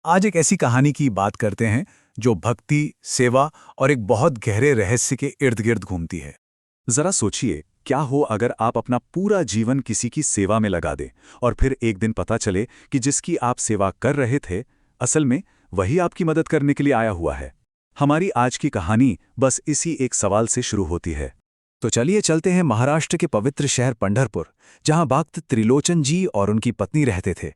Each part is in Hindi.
आज एक ऐसी कहानी की बात करते हैं जो भक्ति, सेवा और एक बहुत गहरे रहस्य के इर्द गिर्द घूमती है। जरा सोचिए, क्या हो अगर आप अपना पूरा जीवन किसी की सेवा में लगा दें और फिर एक दिन पता चले कि जिसकी आप सेवा कर रहे थे, असल में वही आपकी मदद करने के लिए आया हुआ है। हमारी आज की कहानी बस इसी एक सवाल से शुरू होती है। तो चलिए चलते हैं महाराष्ट्र के पवित्र शहर पंढरपुर, जहां भक्त त्रिलोचन जी और उनकी पत्नी रहते थे।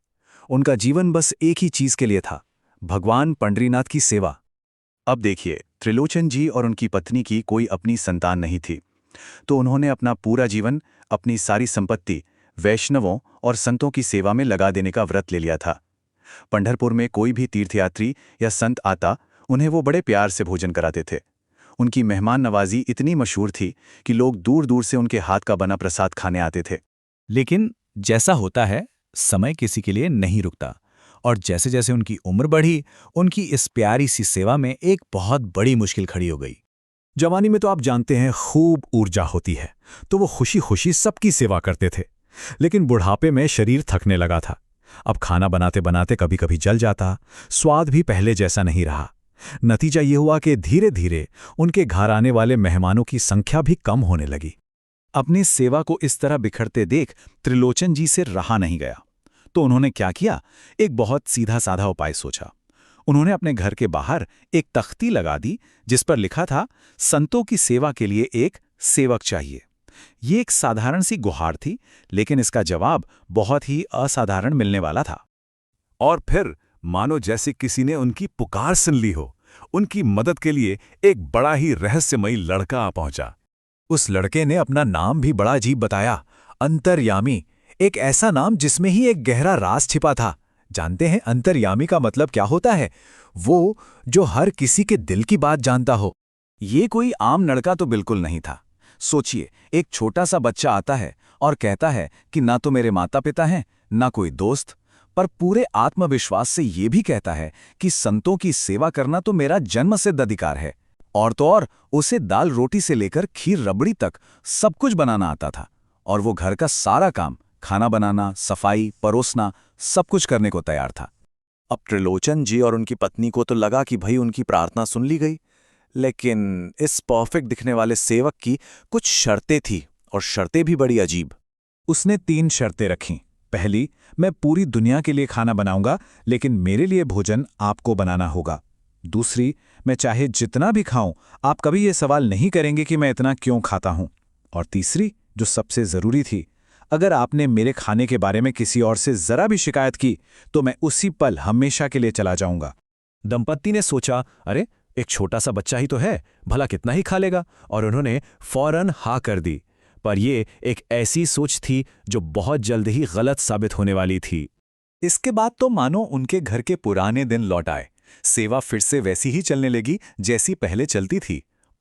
उनका जीवन बस एक ही चीज के लिए था, भगवान पंढरीनाथ की सेवा। अब देखिए, त्रिलोचन जी और उनकी पत्नी की कोई अपनी संतान नहीं थी, तो उन्होंने अपना पूरा जीवन, अपनी सारी संपत्ति वैष्णवों और संतों की सेवा में लगा देने का व्रत ले लिया था। पंढरपुर में कोई भी तीर्थयात्री या संत आता, उन्हें वो बड़े प्यार से भोजन कराते थे। उनकी मेहमान नवाजी इतनी मशहूर थी कि लोग दूर दूर से उनके हाथ का बना प्रसाद खाने आते थे। लेकिन जैसा होता है, समय किसी के लिए नहीं रुकता, और जैसे जैसे उनकी उम्र बढ़ी, उनकी इस प्यारी सी सेवा में एक बहुत बड़ी मुश्किल खड़ी हो गई। जवानी में तो आप जानते हैं, खूब ऊर्जा होती है, तो वो खुशी खुशी सबकी सेवा करते थे। लेकिन बुढ़ापे में शरीर थकने लगा था। अब खाना बनाते बनाते कभी कभी जल जाता, स्वाद भी पहले जैसा नहीं रहा। नतीजा ये हुआ कि धीरे धीरे उनके घर आने वाले मेहमानों की संख्या भी कम होने लगी। अपनी सेवा को इस तरह बिखरते देख त्रिलोचन जी से रहा नहीं गया, तो उन्होंने क्या किया, एक बहुत सीधा साधा उपाय सोचा। उन्होंने अपने घर के बाहर एक तख्ती लगा दी जिस पर लिखा था, संतों की सेवा के लिए एक सेवक चाहिए। ये एक साधारण सी गुहार थी, लेकिन इसका जवाब बहुत ही असाधारण मिलने वाला था। और फिर मानो जैसे किसी ने उनकी पुकार सुन ली हो, उनकी मदद के लिए एक बड़ा ही रहस्यमयी लड़का आ पहुंचा। उस लड़के ने अपना नाम भी बड़ा अजीब बताया, अंतर्यामी। एक ऐसा नाम जिसमें ही एक गहरा राज छिपा था। जानते हैं अंतर्यामी का मतलब क्या होता है? वो जो हर किसी के दिल की बात जानता हो। ये कोई आम लड़का तो बिल्कुल नहीं था। सोचिए, एक छोटा सा बच्चा आता है और कहता है कि ना तो मेरे माता पिता हैं, ना कोई दोस्त, पर पूरे आत्मविश्वास से ये भी कहता है कि संतों की सेवा करना तो मेरा जन्मसिद्ध अधिकार है। और तो और, उसे दाल रोटी से लेकर खीर रबड़ी तक सब कुछ बनाना आता था, और वो घर का सारा काम, खाना बनाना, सफाई, परोसना, सब कुछ करने को तैयार था। अब त्रिलोचन जी और उनकी पत्नी को तो लगा कि भाई उनकी प्रार्थना सुन ली गई, लेकिन इस परफेक्ट दिखने वाले सेवक की कुछ शर्तें थी, और शर्तें भी बड़ी अजीब। उसने 3 शर्तें रखीं। पहली, मैं पूरी दुनिया के लिए खाना बनाऊंगा, लेकिन मेरे लिए भोजन आपको बनाना होगा। दूसरी, मैं चाहे जितना भी खाऊं, आप कभी ये सवाल नहीं करेंगे कि मैं इतना क्यों खाता हूं। और तीसरी, जो सबसे जरूरी थी, अगर आपने मेरे खाने के बारे में किसी और से जरा भी शिकायत की, तो मैं उसी पल हमेशा के लिए चला जाऊंगा। दंपत्ति ने सोचा, अरे एक छोटा सा बच्चा ही तो है, भला कितना ही खा लेगा, और उन्होंने फौरन हाँ कर दी। पर यह एक ऐसी सोच थी जो बहुत जल्द ही गलत साबित होने वाली थी। इसके बाद तो मानो उनके घर के पुराने दिन लौट आए। सेवा फिर से वैसी ही चलने लगी जैसी पहले चलती थी।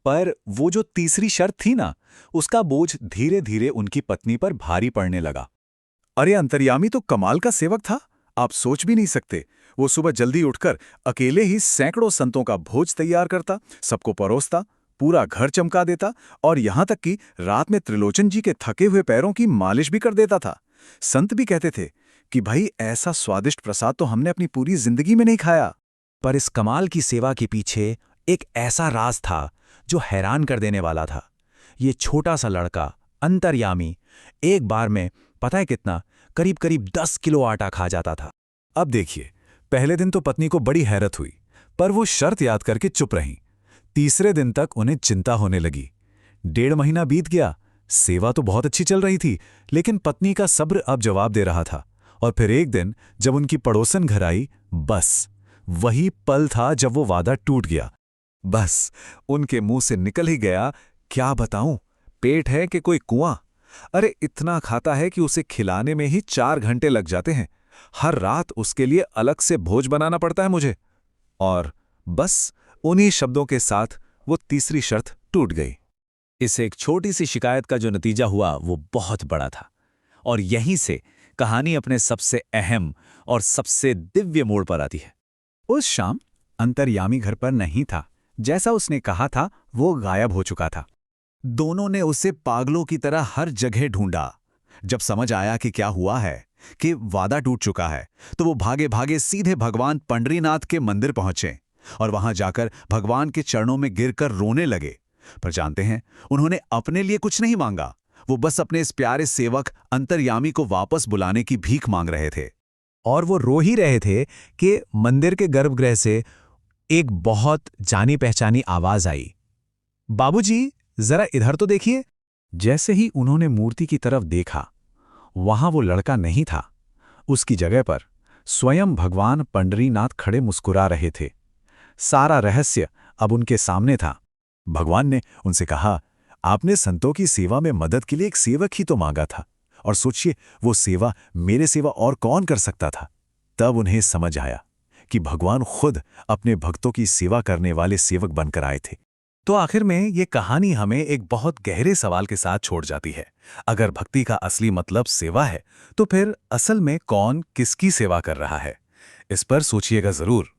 पर वो जो तीसरी शर्त थी ना, उसका बोझ धीरे धीरे उनकी पत्नी पर भारी पड़ने लगा। अरे अंतर्यामी तो कमाल का सेवक था, आप सोच भी नहीं सकते। वो सुबह जल्दी उठकर अकेले ही सैकड़ों संतों का भोज तैयार करता, सबको परोसता, पूरा घर चमका देता, और यहां तक कि रात में त्रिलोचन जी के थके हुए पैरों की मालिश भी कर देता था। संत भी कहते थे कि भाई, ऐसा स्वादिष्ट प्रसाद तो हमने अपनी पूरी जिंदगी में नहीं खाया। पर इस कमाल की सेवा के पीछे एक ऐसा राज था जो हैरान कर देने वाला था। ये छोटा सा लड़का, अंतर्यामी, एक बार में पता है कितना, करीब करीब 10 किलो आटा खा जाता था। अब देखिए, पहले दिन तो पत्नी को बड़ी हैरत हुई, पर वो शर्त याद करके चुप रहीं। तीसरे दिन तक उन्हें चिंता होने लगी। 1.5 महीना बीत गया, सेवा तो बहुत अच्छी चल रही थी, लेकिन पत्नी का सब्र अब जवाब दे रहा था। और फिर एक दिन जब उनकी पड़ोसन घर आई, बस वही पल था जब वो वादा टूट गया। बस उनके मुंह से निकल ही गया, क्या बताऊं, पेट है कि कोई कुआं। अरे इतना खाता है कि उसे खिलाने में ही 4 घंटे लग जाते हैं। हर रात उसके लिए अलग से भोज बनाना पड़ता है मुझे। और बस उन्हीं शब्दों के साथ वो तीसरी शर्त टूट गई। इस एक छोटी सी शिकायत का जो नतीजा हुआ वो बहुत बड़ा था, और यहीं से कहानी अपने सबसे अहम और सबसे दिव्य मोड़ पर आती है। उस शाम अंतर्यामी घर पर नहीं था। जैसा उसने कहा था, वो गायब हो चुका था। दोनों ने उसे पागलों की तरह हर जगह ढूंढा। जब समझ आया कि क्या हुआ है, कि वादा टूट चुका है, तो वो भागे भागे सीधे भगवान पंडरीनाथ के मंदिर पहुंचे और वहां जाकर भगवान के चरणों में गिरकर रोने लगे। पर जानते हैं, उन्होंने अपने लिए कुछ नहीं मांगा, वो बस अपने इस प्यारे सेवक अंतर्यामी को वापस बुलाने की भीख मांग रहे थे। और वो रो ही रहे थे कि मंदिर के गर्भगृह से एक बहुत जानी पहचानी आवाज आई, बाबूजी, जरा इधर तो देखिए। जैसे ही उन्होंने मूर्ति की तरफ देखा, वहां वो लड़का नहीं था। उसकी जगह पर स्वयं भगवान पंडरीनाथ खड़े मुस्कुरा रहे थे। सारा रहस्य अब उनके सामने था। भगवान ने उनसे कहा, आपने संतों की सेवा में मदद के लिए एक सेवक ही तो मांगा था, और सोचिए वो सेवा मेरे सिवा और कौन कर सकता था। तब उन्हें समझ आया कि भगवान खुद अपने भक्तों की सेवा करने वाले सेवक बनकर आए थे। तो आखिर में ये कहानी हमें एक बहुत गहरे सवाल के साथ छोड़ जाती है। अगर भक्ति का असली मतलब सेवा है, तो फिर असल में कौन किसकी सेवा कर रहा है? इस पर सोचिएगा जरूर।